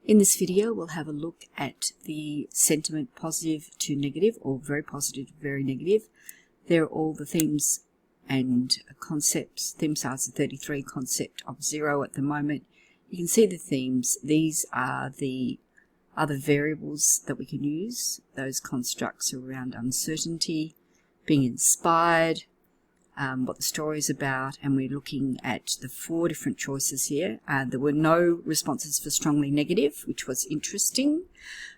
In this video, we'll have a look at the sentiment positive to negative, or very positive to very negative. They're all the themes and concepts. Theme size of 33, concept of 0 at the moment. You can see the themes. These are the other variables that we can use. Those constructs around uncertainty, being inspired, what the story is about, and we're looking at the 4 different choices here. There were no responses for strongly negative, which was interesting.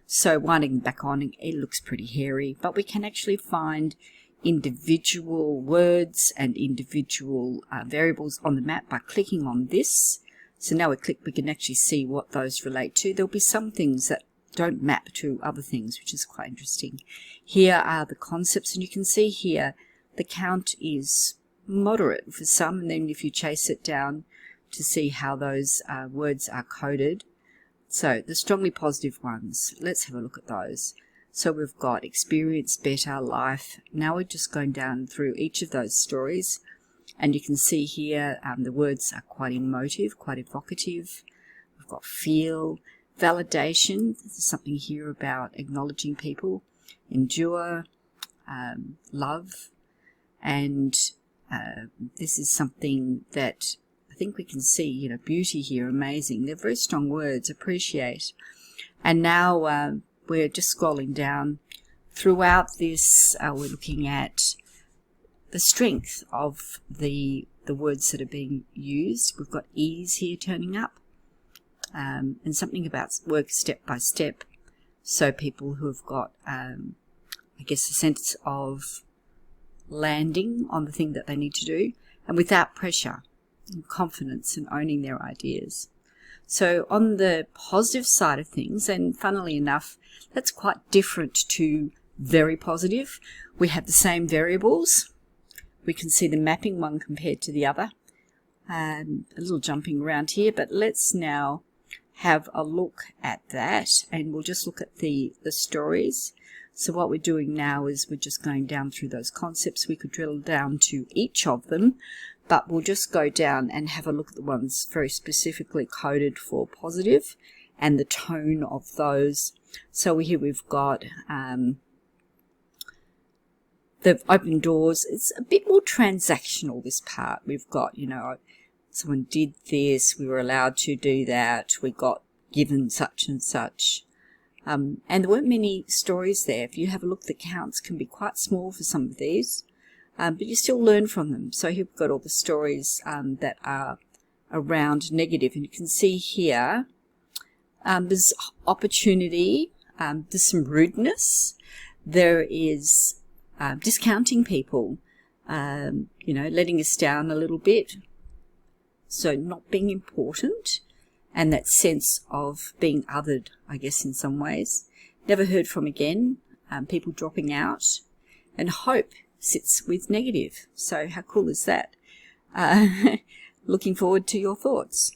So winding back on, it looks pretty hairy, but we can actually find individual words and individual variables on the map by clicking on this. So now we can actually see what those relate to. There'll be some things that don't map to other things, which is quite interesting. Here are the concepts, and you can see here the count is moderate for some, and then if you chase it down to see how those words are coded. So the strongly positive ones, let's have a look at those. So we've got experience, better, life. Now we're just going down through each of those stories, and you can see here the words are quite emotive, quite evocative. We've got feel, validation, there's something here about acknowledging people, endure, love, and this is something that I think we can see, beauty here, amazing. They're very strong words, appreciate. And now we're just scrolling down. Throughout this, we're looking at the strength of the words that are being used. We've got ease here turning up, and something about work step by step. So people who have got, I guess, a sense of landing on the thing that they need to do, and without pressure, and confidence, and owning their ideas. So on the positive side of things, and funnily enough, that's quite different to very positive. We have the same variables. We can see the mapping one compared to the other. A little jumping around here, but let's now have a look at that, and we'll just look at the stories. So what we're doing now is we're just going down through those concepts. We could drill down to each of them, but we'll just go down and have a look at the ones very specifically coded for positive and the tone of those. So here we've got the open doors. It's a bit more transactional, this part. We've got, someone did this, we were allowed to do that, we got given such and such. And there weren't many stories there. If you have a look, the counts can be quite small for some of these, but you still learn from them. So you've got all the stories that are around negative, and you can see here there's opportunity, there's some rudeness, there is discounting people, letting us down a little bit, so not being important. And that sense of being othered, I guess, in some ways. Never heard from again, people dropping out. And hope sits with negative. So how cool is that? Looking forward to your thoughts.